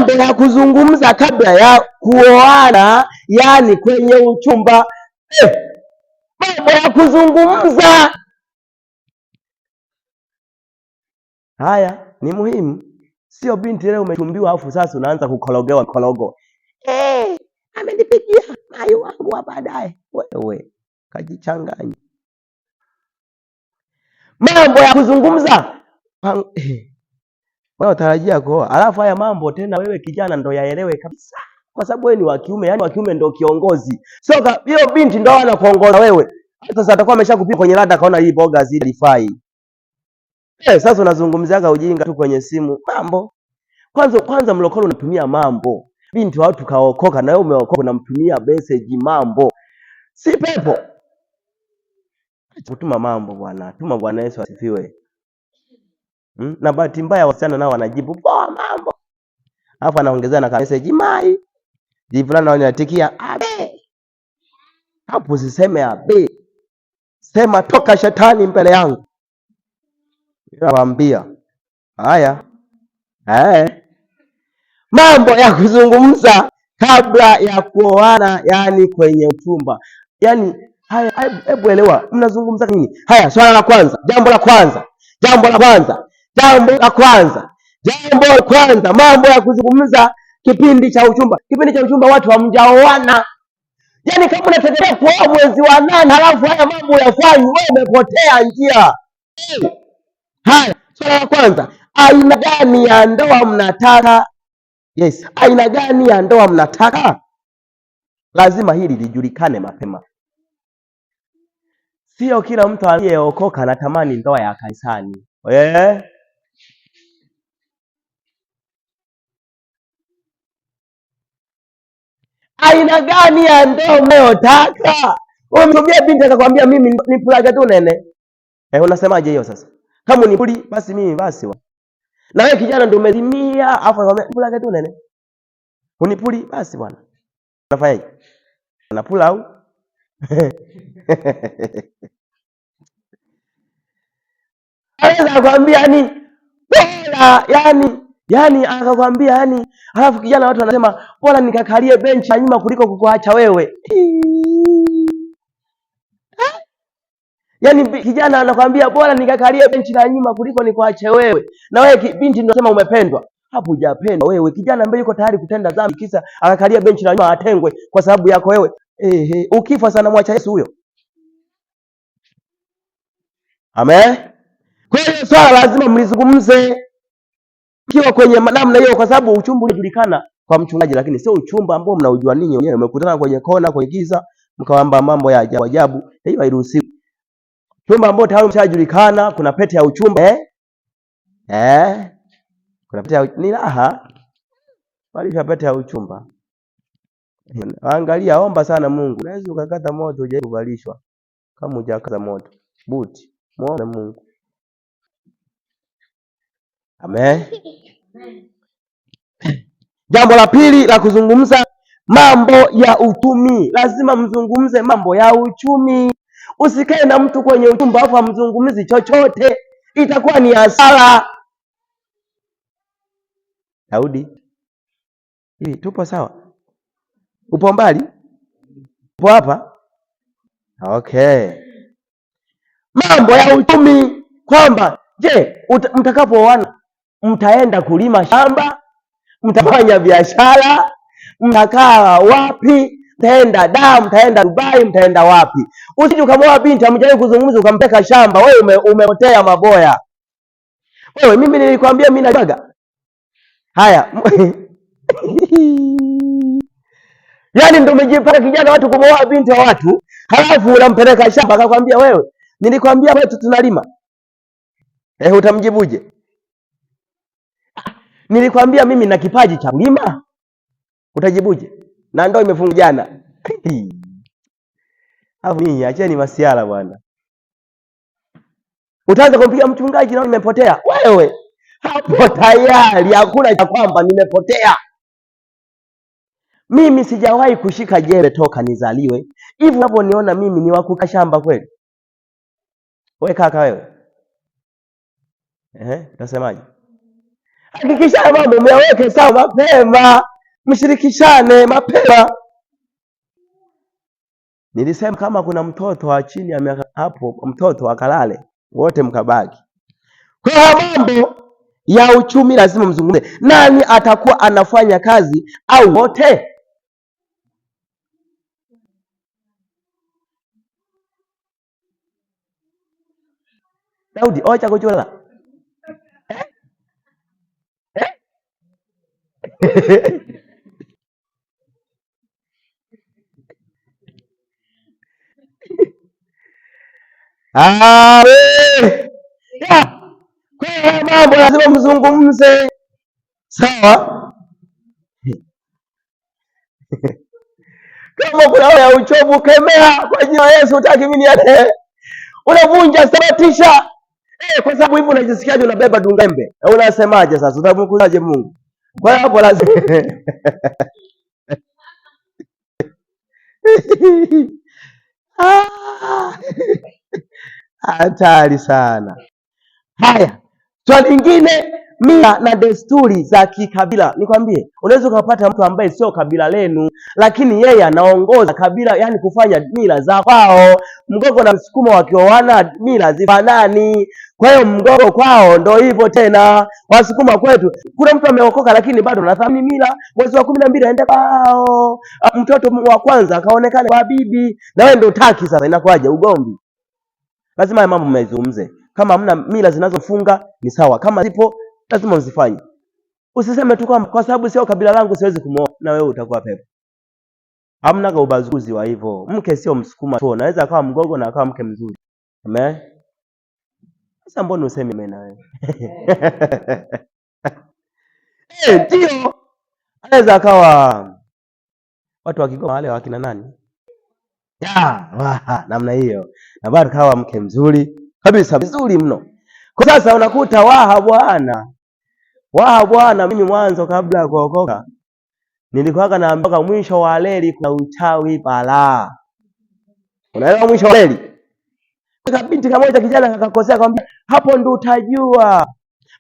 mambo ya kuzungumza kabla ya kuoana, yani kwenye uchumba. Mambo ya kuzungumza haya ni muhimu. Sio binti leo umechumbiwa afu sasa unaanza kukorogewa korogo. Amenipigia mai wangu wa baadaye. Wewe kajichanganya. Mambo ya kuzungumza. Wewe utarajia kuoa. Alafu haya mambo tena wewe kijana ndo yaelewe kabisa. Kwa sababu wewe ni wa kiume, yani wa kiume ndo kiongozi. Sio hiyo binti ndo anakuongoza wewe. Hata sasa atakuwa ameshakupiga kwenye rada kaona hii boga zilifai. Sasa unazungumziaga ujinga tu kwenye simu. Mambo. Kwanza mlokole unatumia mambo. Binti wa watu kaokoka na wewe umeokoka unamtumia message mambo. Si pepo. Kutuma mambo bwana. Tuma Bwana Yesu asifiwe. Na bahati mbaya wasichana nao wanajibu poa mambo. Alafu anaongezea na message mai. Jivulana wanatikia abe. Hapo usiseme abe. Sema toka shetani mbele yangu. Nawaambia. Haya. Mambo ya kuzungumza kabla ya kuoana, yani kwenye uchumba. Yani haya, hebu elewa mnazungumza nini? Haya, swala la kwanza, jambo la kwanza, mambo ya kuzungumza kipindi cha uchumba. Kipindi cha uchumba watu hamjaoana. Yani kama unategemea kuoa mwezi wa 8 halafu haya mambo yafanywe, wewe umepotea njia. Haya, swala la kwanza, aina gani ya ndoa mnataka? Yes, aina gani ya ndoa mnataka? Lazima hili lijulikane mapema. Sio kila mtu aliyeokoka anatamani ndoa ya kanisani. Aina gani ya ndoa unayotaka? Umemwambia binti akakwambia mimi ni pulaga tu nene. Unasemaje hiyo sasa? Kama ni puli basi mimi basi wa. Na wewe kijana ndio umelimia afu anakwambia pulaga tu nene. Unipuli basi bwana. Unafanyaje? Unapula au? Anaweza kukwambia ni bora yani akakwambia yani, alafu kijana watu wanasema bora nikakalie benchi ya nyuma kuliko kukuacha wewe. Yani kijana anakwambia bora nikakalie benchi la nyuma kuliko nikuache wewe. Na wewe binti ndio unasema umependwa. Hapo hujapendwa wewe. Kijana ambaye yuko tayari kutenda dhambi kisa akakalia benchi la nyuma atengwe kwa sababu yako wewe. Ukifa sana mwacha Yesu huyo. Amen. Kwa hiyo swala lazima mlizungumze kiwa kwenye namna hiyo, kwa sababu uchumba unajulikana kwa mchungaji, lakini sio uchumba ambao mnaujua ninyi wenyewe. Mmekutana kwenye kona kwenye giza mkawaamba mambo ya ajabu. Hiyo hairuhusiwi. Uchumba ambao tayari umeshajulikana, kuna pete ya uchumba kuna pete ya ni raha. Bali pete ya uchumba. Angalia, omba sana Mungu. Unaweza ukakata moto uje kuvalishwa. Kama hujakata moto, buti. Muone Mungu. Amen. Jambo la pili la kuzungumza mambo ya uchumi. Lazima mzungumze mambo ya uchumi. Usikae na mtu kwenye uchumba afu amzungumzi chochote. Itakuwa ni hasara. Daudi. Hivi tupo sawa? Upo mbali? Upo hapa? Okay. Mambo ya uchumi kwamba je, mtakapooana mtaenda kulima shamba, mtafanya biashara, mtakaa wapi, mtaenda Dar, mtaenda Dubai, mtaenda wapi? Usije ukamwoa binti amjai kuzungumza ukampeka shamba, wewe umepotea maboya. Wewe mimi nilikwambia mimi najaga. Haya. Yaani ndio umejipata kijana watu kumwoa binti wa watu, halafu unampeleka shamba akakwambia wewe, nilikwambia wewe tunalima. Utamjibuje? Nilikwambia mimi na kipaji cha kulima. Utajibuje? Na ndio imefunga jana. Hapo nyinyi acheni masiala bwana. Utaanza kumpiga mchungaji na nimepotea. Wewe hapo tayari hakuna cha kwamba nimepotea. Mimi sijawahi kushika jembe toka nizaliwe. Hivi unaponiona mimi ni wakuka shamba kweli? Wewe kaka wewe. Utasemaje? Hakikisha mambo myaweke sawa mapema, mshirikishane mapema. Nilisema kama kuna mtoto wa chini ya miaka hapo, mtoto akalale, wote mkabaki. Kwa mambo ya uchumi lazima mzungumze. Nani atakuwa anafanya kazi au wote? Daudi ocha kuchola kwa mambo lazima mzungumze, sawa? Kama kuna ya uchovu kemea kwa jina la Yesu. Utaki mimi niende, unavunja sabatisha. Kwa sababu hivi unajisikiaje unabeba dungembe? Unasemaje sasa? Utamkuzaje Mungu? Kwa hapo lazima hatari sana. Haya, swali lingine, mila na desturi za kikabila. Nikwambie, unaweza ukapata mtu ambaye sio kabila lenu, lakini yeye anaongoza kabila, yani kufanya mila za kwao. Mgogo na Msukuma wakioana mila zifanani. Kwa hiyo Mgogo kwao ndo hivyo tena. Wasukuma kwetu, kuna mtu ameokoka lakini bado anathamini mila. Mwezi wa 12 aende kwao, mtoto wa kwanza akaonekane kwa bibi, na wewe ndo utaki. Sasa inakuwaje? Ugomvi. Lazima haya mambo mmezungumze. Kama hamna mila zinazofunga ni sawa, kama zipo lazima uzifanye. Usiseme tu kwa sababu sio kabila langu siwezi kumwoa, na wewe utakuwa pepo. Hamna ubaguzi wa hivyo. Mke sio Msukuma tu, naweza akawa Mgogo na akawa mke mzuri. Amen. Sasa mbona useme mimi na wewe? Ndio. Anaweza akawa watu wa Kigoma wale wakina nani? Namna hiyo. Na bado kawa mke mzuri kabisa, vizuri mno. Kwa sasa unakuta bwana, mimi mwanzo kabla ya kuokoka nilikuwa naambiwa mwisho wa leli kuna uchawi balaa. Unaelewa mwisho wa leli? Kwa binti kamoja kijana akakosea akamwambia, hapo ndo utajua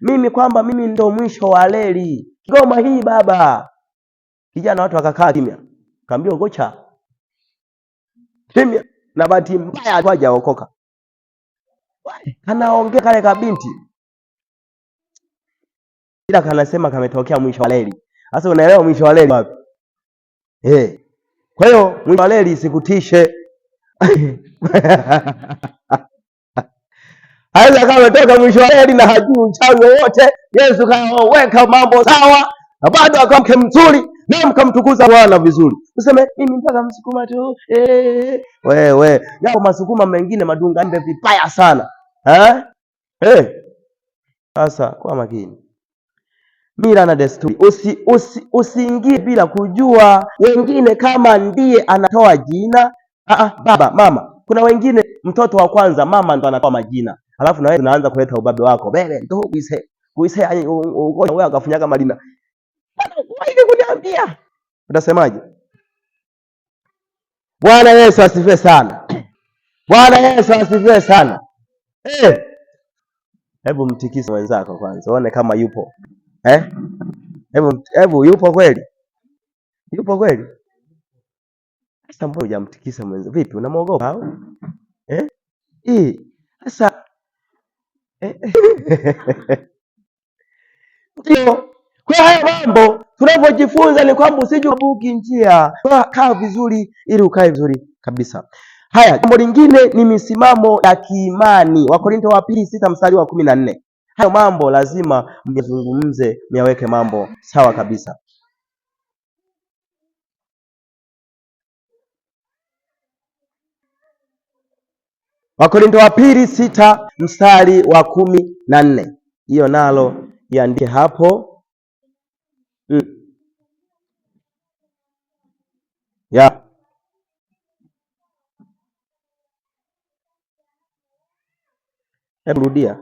mimi kwamba mimi ndo mwisho wa leli. Kigoma hii baba. Kijana watu wakakaa kimya. Kaambia ngocha. Kimya, na bahati mbaya alikuwa haokoka. Anaongea kale kabinti. Ila kanasema kametokea mwisho wa leli. Sasa unaelewa mwisho wa leli wapi? Kwa hiyo mwisho wa leli sikutishe. Haiza kama ametoka mwisho wa leli na hajui uchawi wowote. Yesu kaweka mambo sawa, na bado akawa mke mzuri na mkamtukuza Bwana vizuri. Useme mimi mpaka Msukuma tu. Wewe, yapo Masukuma mengine madungambe vibaya sana. Sasa kwa makini. Mila na desturi. Usiingie bila kujua. Wengine kama ndiye anatoa jina, baba, mama. Kuna wengine mtoto wa kwanza mama ndo anatoa majina. Alafu na wewe unaanza kuleta ubabe wako. Bele ndo kuise wewe akafunyaga malina. Wewe kuniambia. Utasemaje? Bwana Yesu asifiwe sana. Bwana Yesu asifiwe sana. Hebu mtikise wenzako kwanza, uone kama yupo. Hebu yupo kweli? Yupo kweli? Sasa mbona hujamtikisa mwenza? Vipi, unamuogopa au? Sasa ndio. Kwa haya mambo tunapojifunza ni kwamba usije ubuki njia. Kaa vizuri ili ukae vizuri kabisa. Haya, jambo lingine ni misimamo ya kiimani. Wakorintho wa pili 6 mstari wa 14. Hayo mambo lazima mzungumze, myaweke mambo sawa kabisa. Wakorintho wa pili 6 mstari wa 14. Hiyo nalo iandike hapo. Hebu rudia.